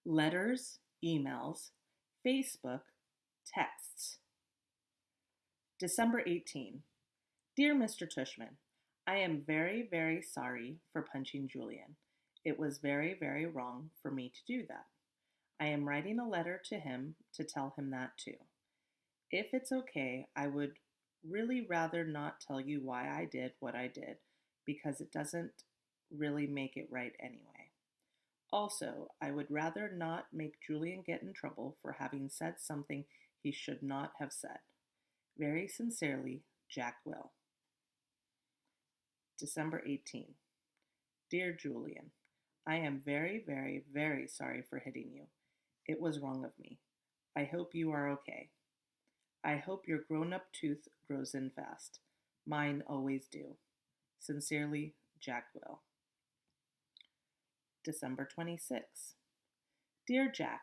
letters, emails, Facebook, texts. December 18. Dear Mr. Tushman, I am very, very sorry for punching Julian. It was very, very wrong for me to do that. I am writing a letter to him to tell him that too. If it's okay, I would really rather not tell you why I did what I did because it doesn't really make it right anyway. Also, I would rather not make Julian get in trouble for having said something he should not have said. Very sincerely, Jack Will. December 18. Dear Julian, I am very, very, very sorry for hitting you. It was wrong of me. I hope you are okay. I hope your grown-up tooth grows in fast. Mine always do. Sincerely, Jack Will. December 26. Dear Jack,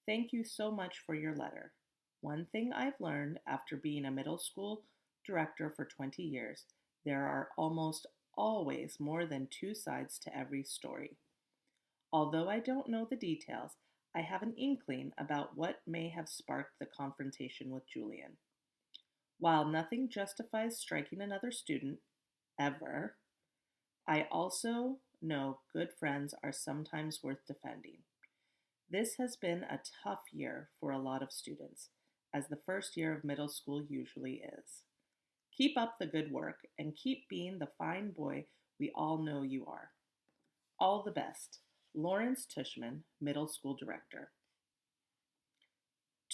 thank you so much for your letter. One thing I've learned after being a middle school director for 20 years, there are almost always more than two sides to every story. Although I don't know the details, I have an inkling about what may have sparked the confrontation with Julian. While nothing justifies striking another student, ever, I also know good friends are sometimes worth defending. This has been a tough year for a lot of students, as the first year of middle school usually is. Keep up the good work and keep being the fine boy we all know you are. All the best. Lawrence Tushman, Middle School Director.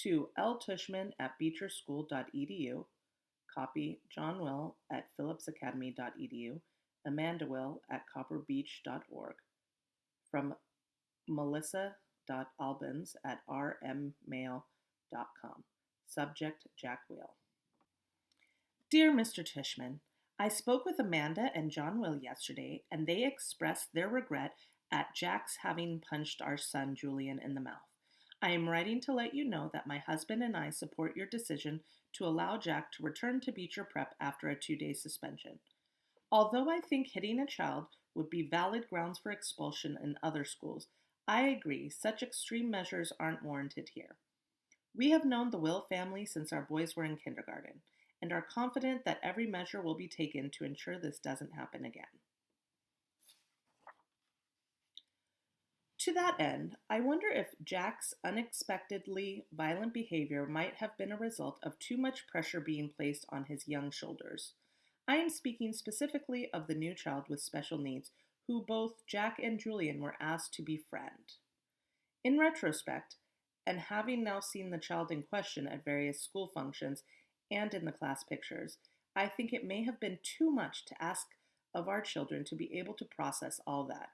To L. Tushman at beecherschool.edu, copy John Will at phillipsacademy.edu, Amanda Will at copperbeach.org. From melissa.albans at rmmail.com. Subject Jack Will. Dear Mr. Tushman, I spoke with Amanda and John Will yesterday, and they expressed their regret at Jack's having punched our son Julian in the mouth. I am writing to let you know that my husband and I support your decision to allow Jack to return to Beecher Prep after a 2-day suspension. Although I think hitting a child would be valid grounds for expulsion in other schools, I agree such extreme measures aren't warranted here. We have known the Will family since our boys were in kindergarten, and are confident that every measure will be taken to ensure this doesn't happen again. To that end, I wonder if Jack's unexpectedly violent behavior might have been a result of too much pressure being placed on his young shoulders. I am speaking specifically of the new child with special needs, who both Jack and Julian were asked to befriend. In retrospect, and having now seen the child in question at various school functions and in the class pictures, I think it may have been too much to ask of our children to be able to process all that.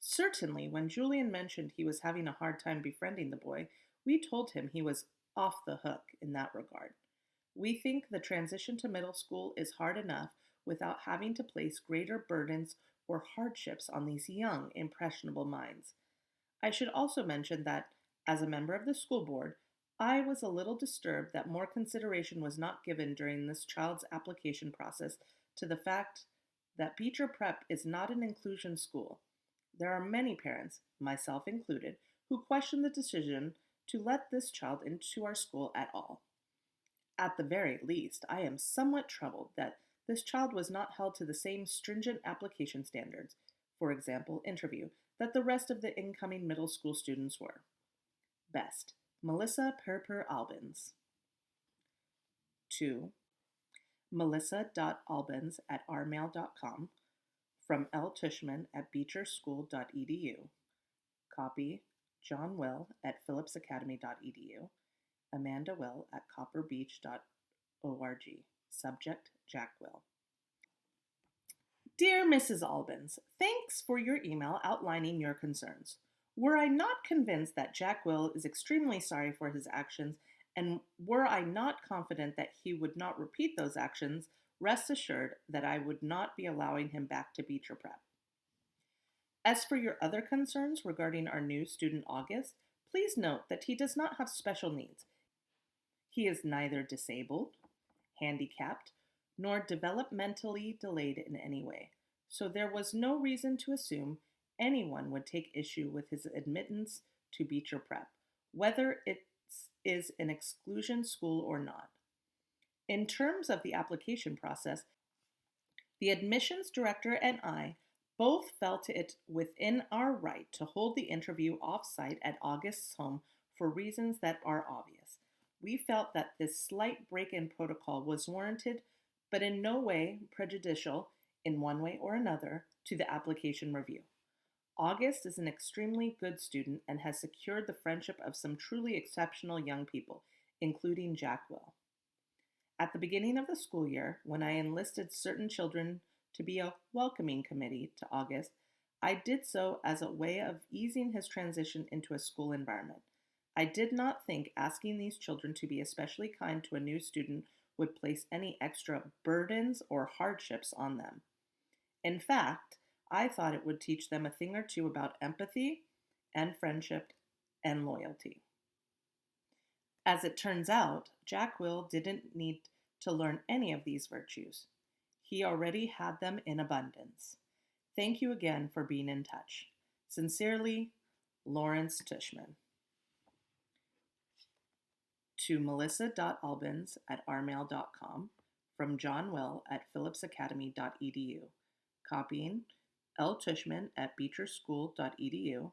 Certainly, when Julian mentioned he was having a hard time befriending the boy, we told him he was off the hook in that regard. We think the transition to middle school is hard enough without having to place greater burdens or hardships on these young, impressionable minds. I should also mention that, as a member of the school board, I was a little disturbed that more consideration was not given during this child's application process to the fact that Beecher Prep is not an inclusion school. There are many parents, myself included, who question the decision to let this child into our school at all. At the very least, I am somewhat troubled that this child was not held to the same stringent application standards, for example, interview, that the rest of the incoming middle school students were. Best, Melissa Perper Albans. To melissa.albans at rmail.com, from L. Tushman at beecherschool.edu, copy John Will at phillipsacademy.edu, Amanda Will at copperbeach.org, subject Jack Will. Dear Mrs. Albans, thanks for your email outlining your concerns. Were I not convinced that Jack Will is extremely sorry for his actions, and were I not confident that he would not repeat those actions, rest assured that I would not be allowing him back to Beecher Prep. As for your other concerns regarding our new student August, please note that he does not have special needs. He is neither disabled, handicapped, nor developmentally delayed in any way, so there was no reason to assume anyone would take issue with his admittance to Beecher Prep, whether it is an exclusion school or not. In terms of the application process, the admissions director and I both felt it within our right to hold the interview off-site at August's home for reasons that are obvious. We felt that this slight break in protocol was warranted, but in no way prejudicial, in one way or another, to the application review. August is an extremely good student and has secured the friendship of some truly exceptional young people, including Jack Will. At the beginning of the school year, when I enlisted certain children to be a welcoming committee to August, I did so as a way of easing his transition into a school environment. I did not think asking these children to be especially kind to a new student would place any extra burdens or hardships on them. In fact, I thought it would teach them a thing or two about empathy and friendship and loyalty. As it turns out, Jack Will didn't need to learn any of these virtues. He already had them in abundance. Thank you again for being in touch. Sincerely, Lawrence Tushman. To melissa.albans@rmail.com, from John Will at phillipsacademy.edu. Copying L. Tushman at beecherschool.edu,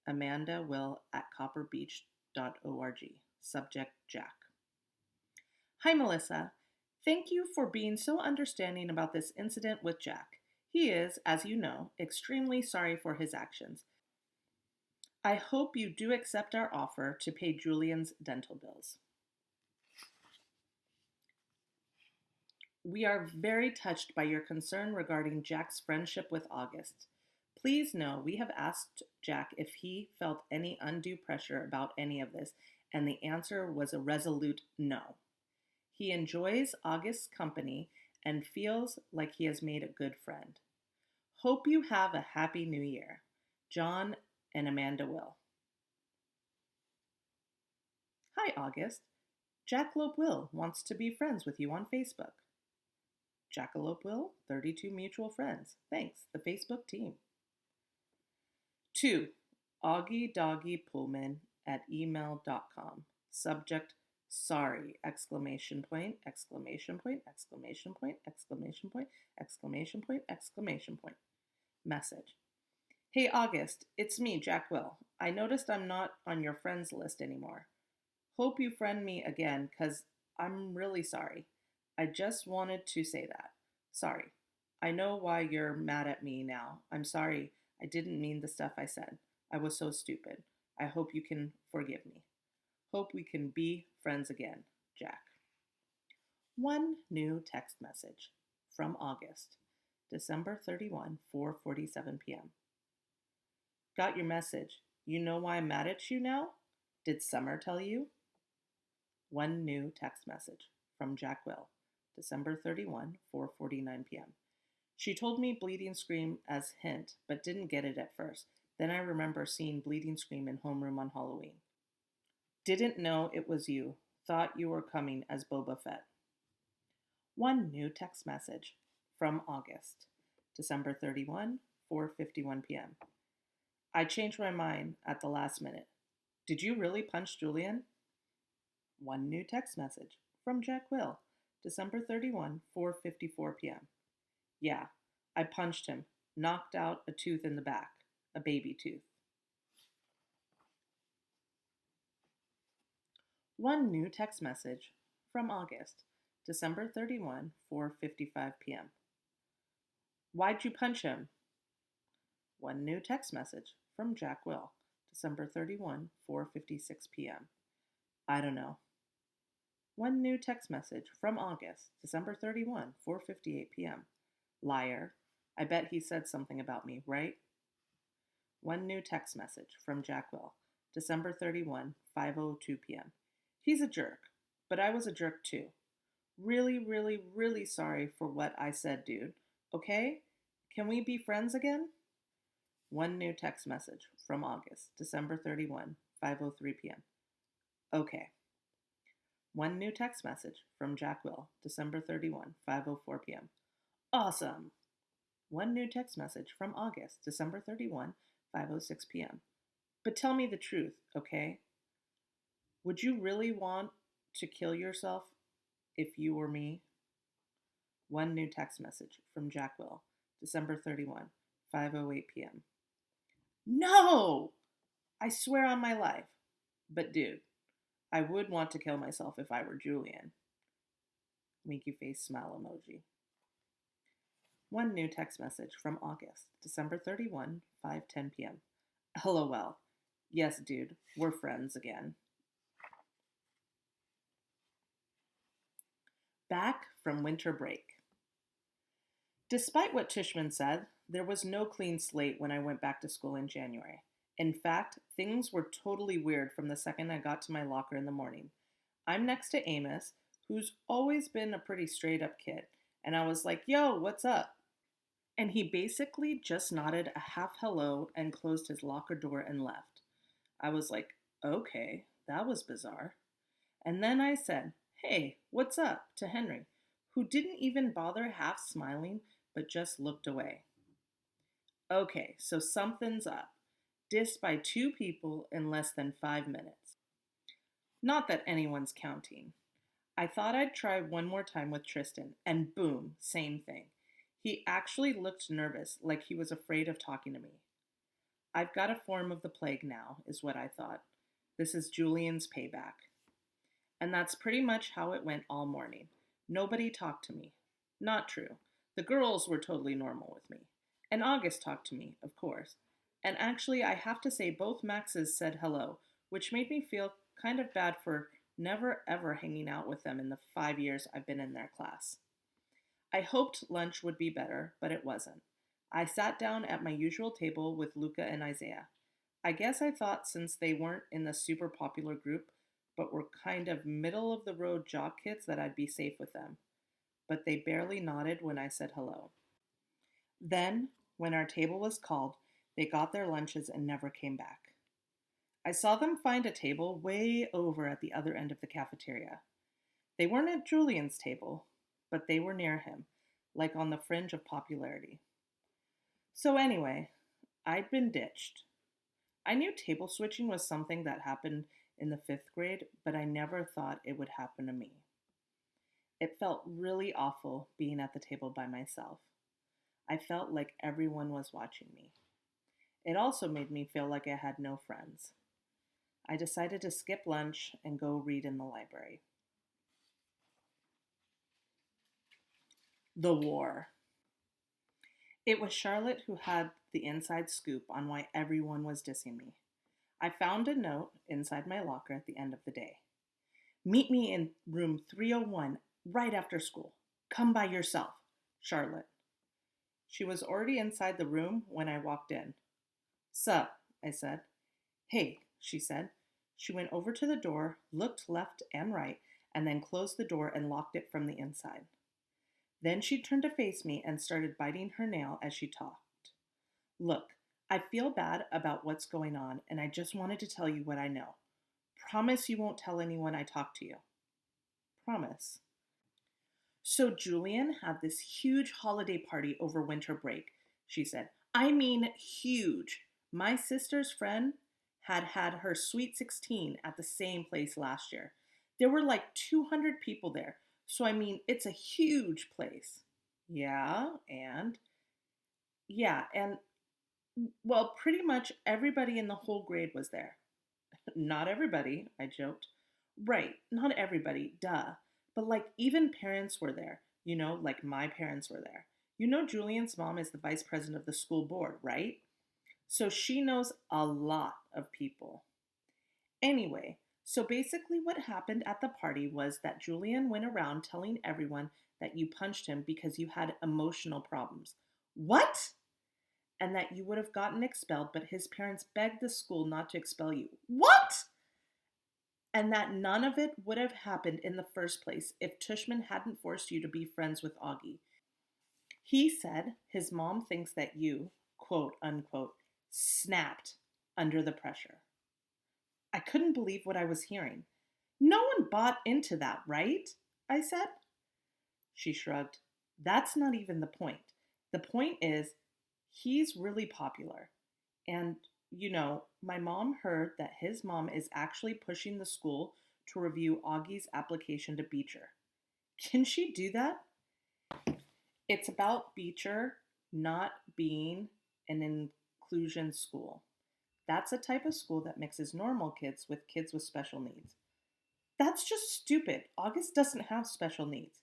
Amanda Will at copperbeach.org. Subject Jack. Hi, Melissa. Thank you for being so understanding about this incident with Jack. He is, as you know, extremely sorry for his actions. I hope you do accept our offer to pay Julian's dental bills. We are very touched by your concern regarding Jack's friendship with August. Please know we have asked Jack if he felt any undue pressure about any of this, and the answer was a resolute no. He enjoys August's company and feels like he has made a good friend. Hope you have a happy new year. John and Amanda Will. Hi, August. Jackalope Will wants to be friends with you on Facebook. Jackalope Will, 32 mutual friends. Thanks, the Facebook team. 2. Augie Doggy Pullman at email.com. Subject, sorry, exclamation point, exclamation point, exclamation point, exclamation point, exclamation point, exclamation point. Message. Hey, August, it's me, Jack Will. I noticed I'm not on your friends list anymore. Hope you friend me again, 'cause I'm really sorry. I just wanted to say that. Sorry. I know why you're mad at me now. I'm sorry. I didn't mean the stuff I said. I was so stupid. I hope you can forgive me. Hope we can be friends again, Jack. One new text message from August, December 31, 4:47 p.m. Got your message. You know why I'm mad at you now? Did Summer tell you? One new text message from Jack Will, December 31, 4:49 p.m. She told me Bleeding Scream as hint, but didn't get it at first. Then I remember seeing Bleeding Scream in homeroom on Halloween. Didn't know it was you. Thought you were coming as Boba Fett. One new text message from August, December 31, 4:51 p.m. I changed my mind at the last minute. Did you really punch Julian? One new text message from Jack Will, December 31, 4:54 p.m. Yeah, I punched him, knocked out a tooth in the back, a baby tooth. One new text message from August, December 31, 4:55 p.m. Why'd you punch him? One new text message from Jack Will, December 31, 4:56 p.m. I don't know. One new text message from August, December 31, 4:58 p.m. Liar. I bet he said something about me, right? One new text message from Jack Will, December 31, 5:02 p.m. He's a jerk, but I was a jerk too. Really, really, really sorry for what I said, dude. Okay? Can we be friends again? One new text message from August, December 31, 5:03 p.m. Okay. One new text message from Jack Will, December 31, 5:04 p.m. Awesome! One new text message from August, December 31, 5:06 p.m. But tell me the truth, okay? Would you really want to kill yourself if you were me? One new text message from Jack Will, December 31, 5:08 p.m. No! I swear on my life. But dude, I would want to kill myself if I were Julian. Winky face smile emoji. One new text message from August, December 31, 5:10 p.m. LOL. Yes, dude, we're friends again. Back from winter break. Despite what Tishman said, there was no clean slate when I went back to school in January. In fact, things were totally weird from the second I got to my locker in the morning. I'm next to Amos, who's always been a pretty straight up kid, and I was like, yo, what's up? And he basically just nodded a half hello and closed his locker door and left. I was like, okay, that was bizarre. And then I said, hey, what's up, to Henry, who didn't even bother half smiling but just looked away. Okay, so something's up. Dissed by 2 people in less than 5 minutes. Not that anyone's counting. I thought I'd try one more time with Tristan, and boom, same thing. He actually looked nervous, like he was afraid of talking to me. I've got a form of the plague now, is what I thought. This is Julian's payback. And that's pretty much how it went all morning. Nobody talked to me. Not true. The girls were totally normal with me. And August talked to me, of course. And actually, I have to say both Maxes said hello, which made me feel kind of bad for never ever hanging out with them in the 5 years I've been in their class. I hoped lunch would be better, but it wasn't. I sat down at my usual table with Luca and Isaiah. I guess I thought since they weren't in the super popular group, but were kind of middle of the road jock kids, that I'd be safe with them. But they barely nodded when I said hello. Then, when our table was called, they got their lunches and never came back. I saw them find a table way over at the other end of the cafeteria. They weren't at Julian's table, but they were near him, like on the fringe of popularity. So anyway, I'd been ditched. I knew table switching was something that happened in the 5th grade, but I never thought it would happen to me. It felt really awful being at the table by myself. I felt like everyone was watching me. It also made me feel like I had no friends. I decided to skip lunch and go read in the library. The war. It was Charlotte who had the inside scoop on why everyone was dissing me. I found a note inside my locker at the end of the day. Meet me in room 301 right after school. Come by yourself, Charlotte. She was already inside the room when I walked in. Sup, I said. Hey, she said. She went over to the door, looked left and right, and then closed the door and locked it from the inside. Then she turned to face me and started biting her nail as she talked. Look, I feel bad about what's going on, and I just wanted to tell you what I know. Promise you won't tell anyone I talk to you. Promise. So Julian had this huge holiday party over winter break, she said. I mean huge. My sister's friend had her sweet 16 at the same place last year. There were like 200 people there. So I mean, it's a huge place. Yeah, and well, pretty much everybody in the whole grade was there. Not everybody, I joked. Right, not everybody, duh. But like even parents were there, like my parents were there. Julian's mom is the vice president of the school board, right? So she knows a lot of people. Anyway, so basically what happened at the party was that Julian went around telling everyone that you punched him because you had emotional problems. What? And that you would have gotten expelled, but his parents begged the school not to expel you. What? And that none of it would have happened in the first place if Tushman hadn't forced you to be friends with Augie. He said his mom thinks that you, quote unquote, snapped under the pressure. I couldn't believe what I was hearing. No one bought into that, right? I said. She shrugged. That's not even the point. The point is, he's really popular. And My mom heard that his mom is actually pushing the school to review Augie's application to Beecher. Can she do that? It's about Beecher not being an inclusion school. That's a type of school that mixes normal kids with special needs. That's just stupid. August doesn't have special needs.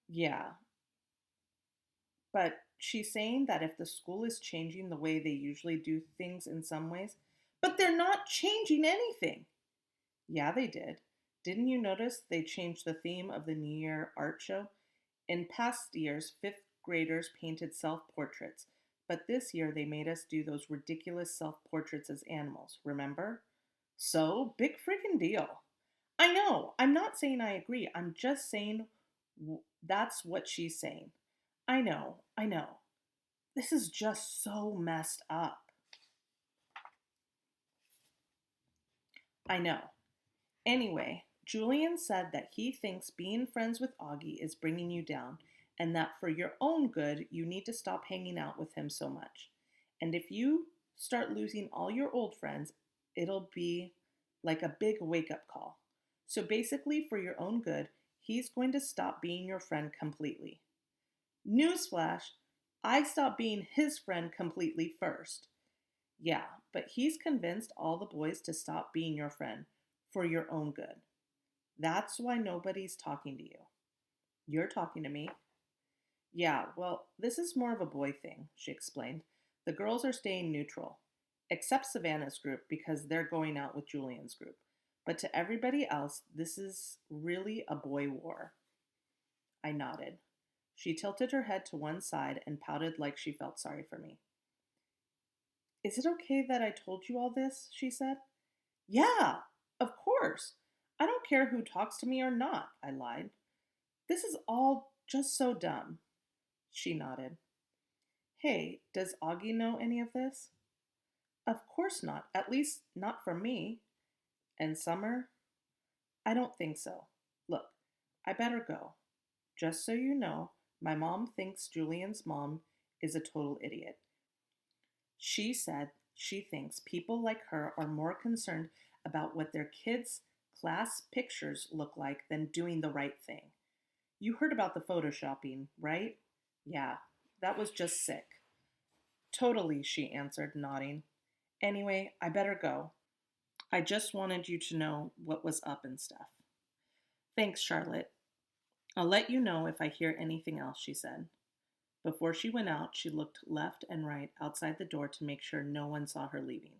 Yeah, but she's saying that if the school is changing the way they usually do things in some ways, but they're not changing anything. Yeah, they did. Didn't you notice they changed the theme of the New Year art show? In past years, fifth graders painted self portraits, but this year they made us do those ridiculous self portraits as animals, remember? So, big freaking deal. I know, I'm not saying I agree, I'm just saying that's what she's saying. I know. This is just so messed up. I know. Anyway, Julian said that he thinks being friends with Augie is bringing you down, and that for your own good, you need to stop hanging out with him so much. And if you start losing all your old friends, it'll be like a big wake up call. So basically, for your own good, he's going to stop being your friend completely. Newsflash, I stopped being his friend completely first. Yeah, but he's convinced all the boys to stop being your friend for your own good. That's why nobody's talking to you. You're talking to me. Yeah, well, this is more of a boy thing, she explained. The girls are staying neutral, except Savannah's group because they're going out with Julian's group. But to everybody else, this is really a boy war. I nodded. She tilted her head to one side and pouted like she felt sorry for me. Is it okay that I told you all this? She said. Yeah, of course. I don't care who talks to me or not, I lied. This is all just so dumb. She nodded. Hey, does Augie know any of this? Of course not, at least not from me. And Summer? I don't think so. Look, I better go. Just so you know, my mom thinks Julian's mom is a total idiot. She said she thinks people like her are more concerned about what their kids' class pictures look like than doing the right thing. You heard about the photoshopping, right? Yeah, that was just sick. Totally, she answered, nodding. Anyway, I better go. I just wanted you to know what was up and stuff. Thanks, Charlotte. I'll let you know if I hear anything else, she said. Before she went out, she looked left and right outside the door to make sure no one saw her leaving.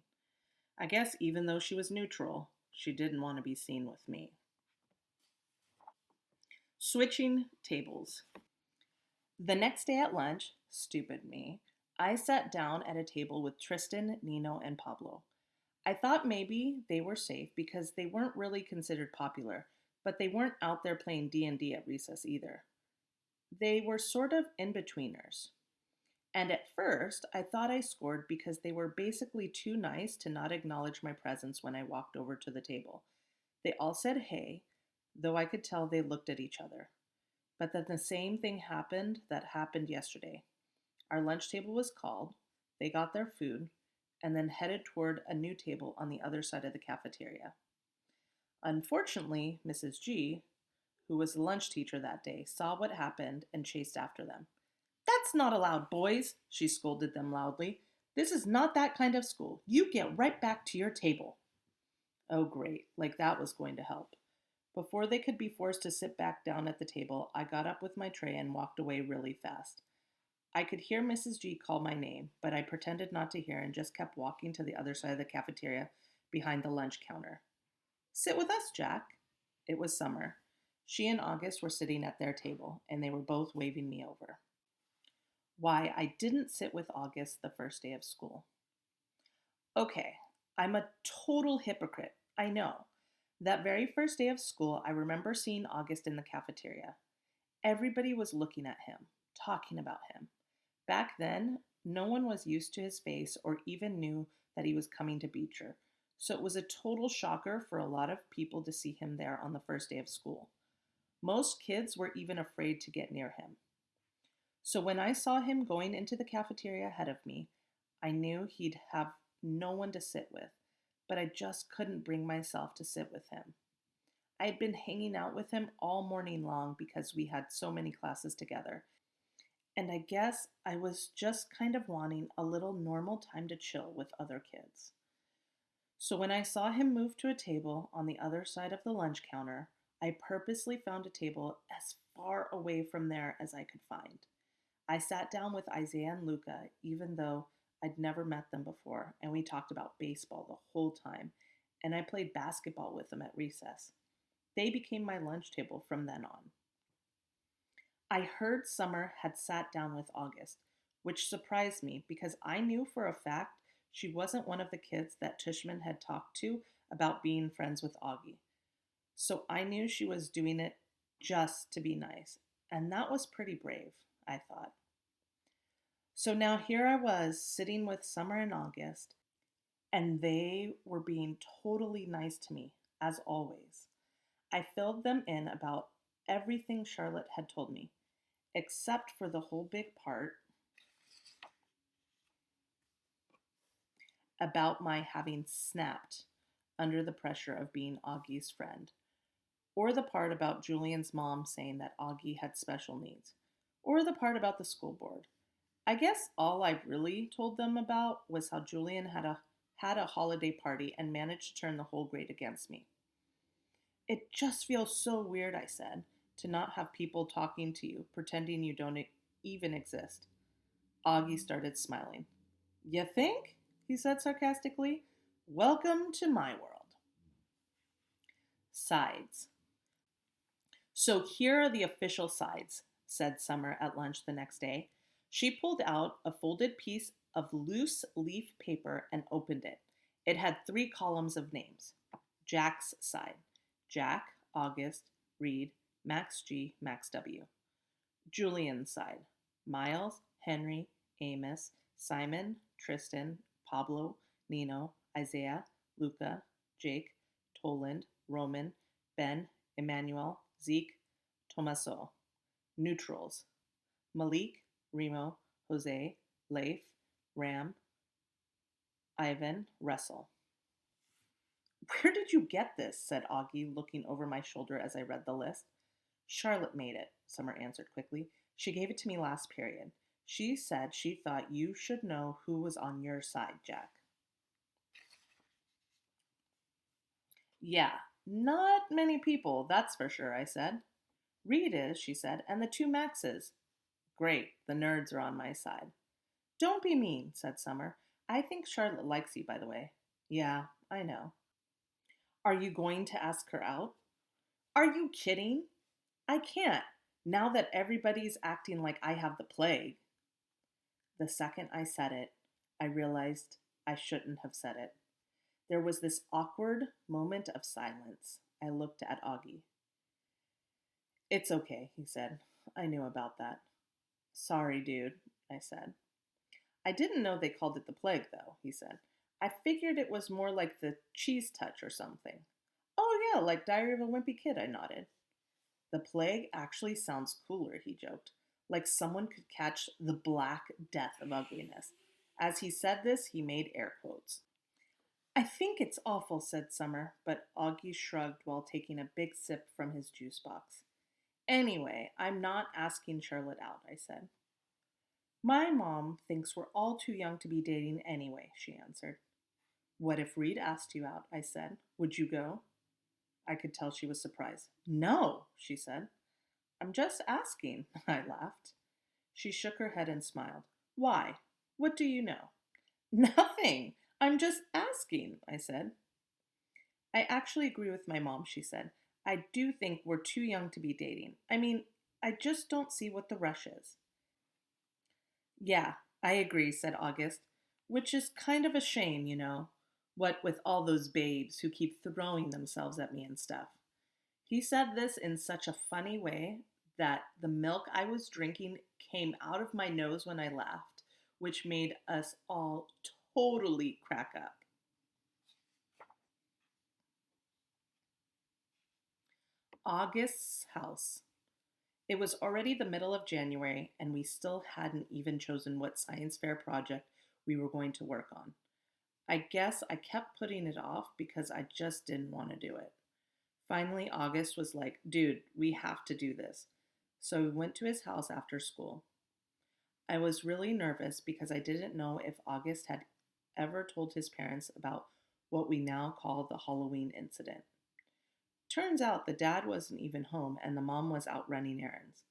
I guess even though she was neutral, she didn't want to be seen with me. Switching tables. The next day at lunch, stupid me, I sat down at a table with Tristan, Nino, and Pablo. I thought maybe they were safe because they weren't really considered popular, but they weren't out there playing D&D at recess either. They were sort of in-betweeners. And at first, I thought I scored because they were basically too nice to not acknowledge my presence when I walked over to the table. They all said hey, though I could tell they looked at each other. But then the same thing happened that happened yesterday. Our lunch table was called, they got their food, and then headed toward a new table on the other side of the cafeteria. Unfortunately, Mrs. G, who was the lunch teacher that day, saw what happened and chased after them. That's not allowed, boys, she scolded them loudly. This is not that kind of school. You get right back to your table. Oh, great, like that was going to help. Before they could be forced to sit back down at the table, I got up with my tray and walked away really fast. I could hear Mrs. G call my name, but I pretended not to hear and just kept walking to the other side of the cafeteria behind the lunch counter. Sit with us, Jack. It was Summer. She and August were sitting at their table, and they were both waving me over. Why I didn't sit with August the first day of school. Okay, I'm a total hypocrite, I know. That very first day of school, I remember seeing August in the cafeteria. Everybody was looking at him, talking about him. Back then, no one was used to his face or even knew that he was coming to Beecher, so it was a total shocker for a lot of people to see him there on the first day of school. Most kids were even afraid to get near him. So when I saw him going into the cafeteria ahead of me, I knew he'd have no one to sit with, but I just couldn't bring myself to sit with him. I had been hanging out with him all morning long because we had so many classes together, and I guess I was just kind of wanting a little normal time to chill with other kids. So when I saw him move to a table on the other side of the lunch counter, I purposely found a table as far away from there as I could find. I sat down with Isaiah and Luca, even though I'd never met them before, and we talked about baseball the whole time, and I played basketball with them at recess. They became my lunch table from then on. I heard Summer had sat down with August, which surprised me because I knew for a fact she wasn't one of the kids that Tushman had talked to about being friends with Augie. So I knew she was doing it just to be nice, and that was pretty brave, I thought. So now here I was sitting with Summer and August, and they were being totally nice to me, as always. I filled them in about everything Charlotte had told me, except for the whole big part about my having snapped under the pressure of being Augie's friend, or the part about Julian's mom saying that Augie had special needs, or the part about the school board. I guess all I really told them about was how Julian had a holiday party and managed to turn the whole grade against me. It just feels so weird, I said, to not have people talking to you, pretending you don't even exist. Augie started smiling. You think? He said sarcastically. Welcome to my world. Sides. So here are the official sides, said Summer at lunch the next day. She pulled out a folded piece of loose leaf paper and opened it. It had 3 columns of names. Jack's side. Jack, August, Reed, Max G, Max W. Julian's side. Miles, Henry, Amos, Simon, Tristan, Pablo, Nino, Isaiah, Luca, Jake, Toland, Roman, Ben, Emmanuel, Zeke, Tomaso. Neutrals. Malik, Remo, Jose, Leif, Ram, Ivan, Russell. Where did you get this? Said Augie, looking over my shoulder as I read the list. Charlotte made it, Summer answered quickly. She gave it to me last period. She said she thought you should know who was on your side, Jack. Yeah, not many people, that's for sure, I said. Reed is, she said, and the 2 Maxes. Great, the nerds are on my side. Don't be mean, said Summer. I think Charlotte likes you, by the way. Yeah, I know. Are you going to ask her out? Are you kidding? I can't, now that everybody's acting like I have the plague. The second I said it, I realized I shouldn't have said it. There was this awkward moment of silence. I looked at Augie. It's okay, he said. I knew about that. Sorry, dude, I said. I didn't know they called it the plague, though, he said. I figured it was more like the cheese touch or something. Oh, yeah, like Diary of a Wimpy Kid, I nodded. The plague actually sounds cooler, he joked, like someone could catch the black death of ugliness. As he said this, he made air quotes. I think it's awful, said Summer, but Augie shrugged while taking a big sip from his juice box. Anyway, I'm not asking Charlotte out, I said. My mom thinks we're all too young to be dating anyway, she answered. What if Reed asked you out? I said. Would you go? I could tell she was surprised. No, she said. I'm just asking, I laughed. She shook her head and smiled. Why? What do you know? Nothing. I'm just asking, I said. I actually agree with my mom, she said. I do think we're too young to be dating. I mean, I just don't see what the rush is. Yeah, I agree, said August, which is kind of a shame, you know, what with all those babes who keep throwing themselves at me and stuff. He said this in such a funny way that the milk I was drinking came out of my nose when I laughed, which made us all totally crack up. August's house. It was already the middle of January, and we still hadn't even chosen what science fair project we were going to work on. I guess I kept putting it off because I just didn't want to do it. Finally, August was like, dude, we have to do this. So we went to his house after school. I was really nervous because I didn't know if August had ever told his parents about what we now call the Halloween incident. Turns out the dad wasn't even home and the mom was out running errands.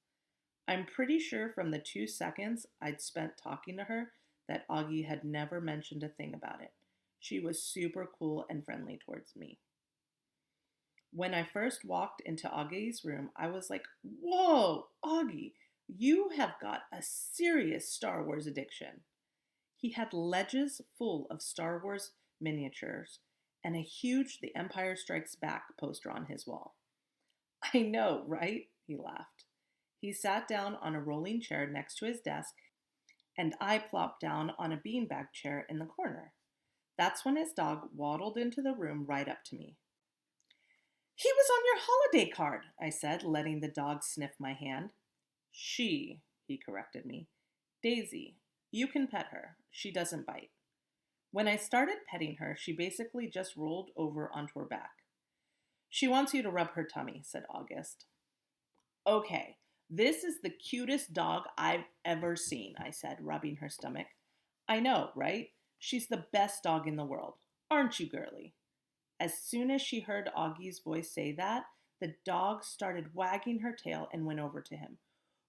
I'm pretty sure from the 2 seconds I'd spent talking to her that Augie had never mentioned a thing about it. She was super cool and friendly towards me. When I first walked into Augie's room, I was like, whoa, Augie, you have got a serious Star Wars addiction. He had ledges full of Star Wars miniatures and a huge The Empire Strikes Back poster on his wall. I know, right? He laughed. He sat down on a rolling chair next to his desk, and I plopped down on a beanbag chair in the corner. That's when his dog waddled into the room right up to me. He was on your holiday card, I said, letting the dog sniff my hand. She, he corrected me. Daisy, you can pet her. She doesn't bite. When I started petting her, she basically just rolled over onto her back. She wants you to rub her tummy, said August. Okay, this is the cutest dog I've ever seen, I said, rubbing her stomach. I know, right? She's the best dog in the world. Aren't you, girly? As soon as she heard Augie's voice say that, the dog started wagging her tail and went over to him.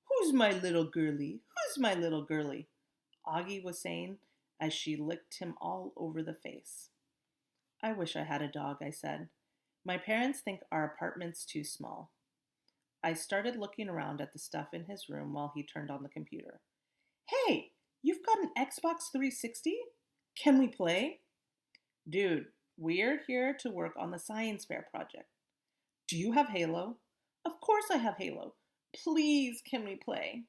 Who's my little girly? Who's my little girly? Augie was saying as she licked him all over the face. I wish I had a dog, I said. My parents think our apartment's too small. I started looking around at the stuff in his room while he turned on the computer. Hey, you've got an Xbox 360? Can we play? Dude, we're here to work on the science fair project. Do you have Halo? Of course I have Halo. Please, can we play?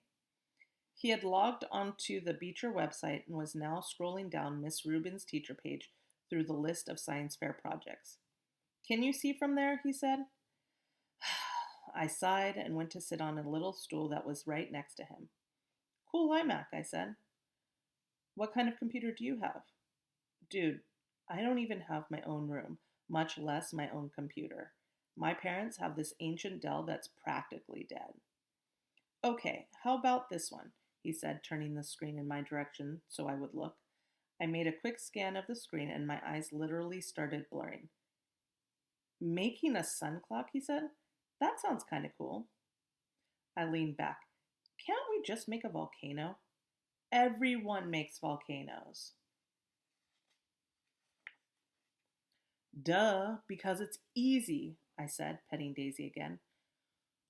He had logged onto the Beecher website and was now scrolling down Miss Rubin's teacher page through the list of science fair projects. Can you see from there? He said. I sighed and went to sit on a little stool that was right next to him. Cool iMac, I said. What kind of computer do you have? Dude, I don't even have my own room, much less my own computer. My parents have this ancient Dell that's practically dead. Okay, how about this one? He said, turning the screen in my direction so I would look. I made a quick scan of the screen and my eyes literally started blurring. Making a sun clock, he said? That sounds kind of cool. I leaned back. Can't we just make a volcano? Everyone makes volcanoes. Duh, because it's easy, I said, petting Daisy again.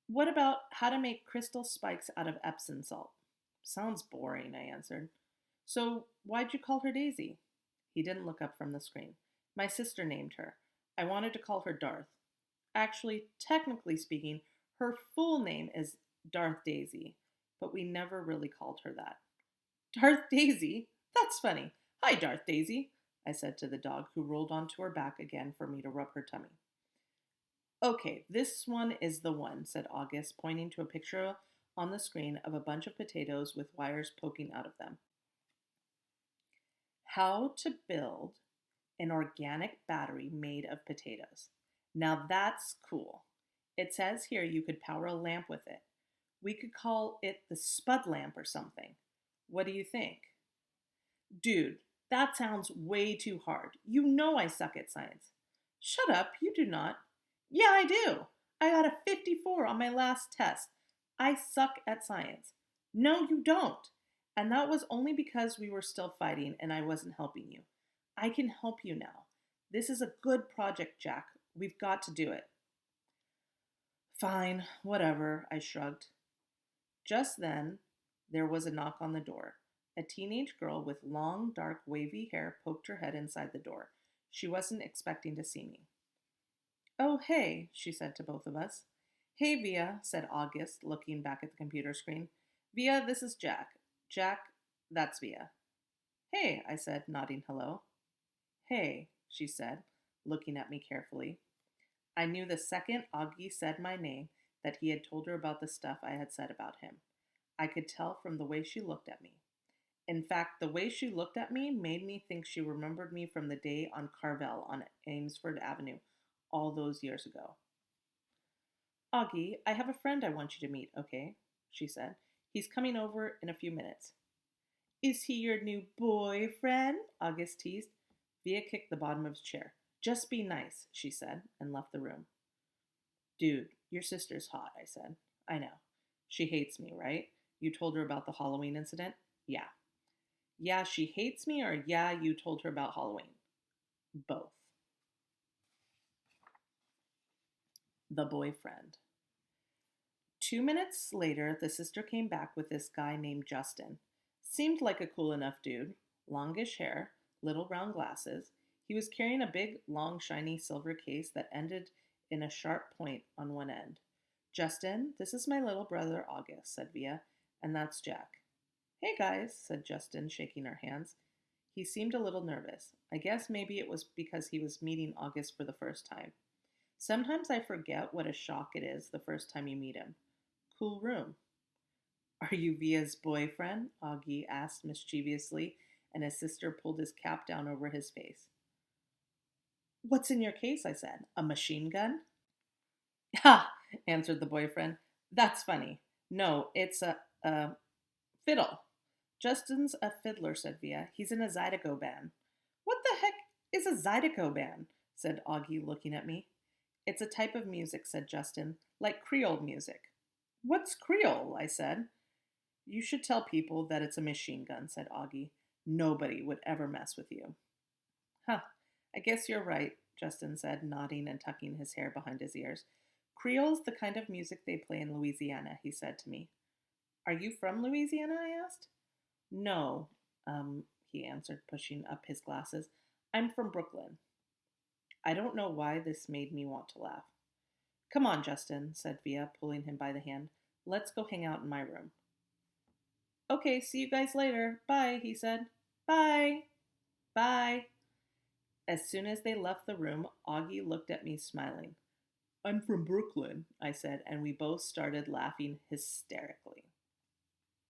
What about how to make crystal spikes out of Epsom salt? Sounds boring, I answered. So why'd you call her Daisy? He didn't look up from the screen. My sister named her. I wanted to call her Darth. Actually, technically speaking, her full name is Darth Daisy, but we never really called her that. Darth Daisy? That's funny. Hi, Darth Daisy, I said to the dog, who rolled onto her back again for me to rub her tummy. Okay, this one is the one, said August, pointing to a picture on the screen of a bunch of potatoes with wires poking out of them. How to build an organic battery made of potatoes. Now that's cool. It says here you could power a lamp with it. We could call it the Spud lamp or something. What do you think? Dude, that sounds way too hard. You know I suck at science. Shut up, you do not. Yeah, I do. I got a 54 on my last test. I suck at science. No, you don't. And that was only because we were still fighting and I wasn't helping you. I can help you now. This is a good project, Jack. We've got to do it. Fine, whatever, I shrugged. Just then, there was a knock on the door. A teenage girl with long, dark, wavy hair poked her head inside the door. She wasn't expecting to see me. Oh, hey, she said to both of us. Hey, Via, said August, looking back at the computer screen. Via, this is Jack. Jack, that's Via. Hey, I said, nodding hello. Hey, she said, looking at me carefully. I knew the second Augie said my name that he had told her about the stuff I had said about him. I could tell from the way she looked at me. In fact, the way she looked at me made me think she remembered me from the day on Carvel on Amesford Avenue all those years ago. Augie, I have a friend I want you to meet, okay? She said. He's coming over in a few minutes. Is he your new boyfriend? August teased. Via kicked the bottom of his chair. Just be nice, she said, and left the room. Dude, your sister's hot, I said. I know. She hates me, right? You told her about the Halloween incident? Yeah. Yeah, she hates me, or yeah, you told her about Halloween? Both. The boyfriend. 2 minutes later, the sister came back with this guy named Justin. Seemed like a cool enough dude. Longish hair, little round glasses. He was carrying a big, long, shiny silver case that ended in a sharp point on one end. Justin, this is my little brother August, said Via, and that's Jack. Hey guys, said Justin, shaking her hands. He seemed a little nervous. I guess maybe it was because he was meeting August for the first time. Sometimes I forget what a shock it is the first time you meet him. Cool room. Are you Via's boyfriend? Augie asked mischievously, and his sister pulled his cap down over his face. What's in your case? I said. A machine gun? Ha! Answered the boyfriend. That's funny. No, it's a fiddle. Justin's a fiddler, said Via. He's in a Zydeco band. What the heck is a Zydeco band? Said Augie, looking at me. It's a type of music, said Justin, like Creole music. What's Creole? I said. You should tell people that it's a machine gun, said Augie. Nobody would ever mess with you. Huh, I guess you're right, Justin said, nodding and tucking his hair behind his ears. Creole's the kind of music they play in Louisiana, he said to me. Are you from Louisiana? I asked. No, he answered, pushing up his glasses. I'm from Brooklyn. I don't know why this made me want to laugh. Come on, Justin, said Via, pulling him by the hand. Let's go hang out in my room. Okay, see you guys later. Bye, he said. Bye. Bye. As soon as they left the room, Augie looked at me smiling. I'm from Brooklyn, I said, and we both started laughing hysterically.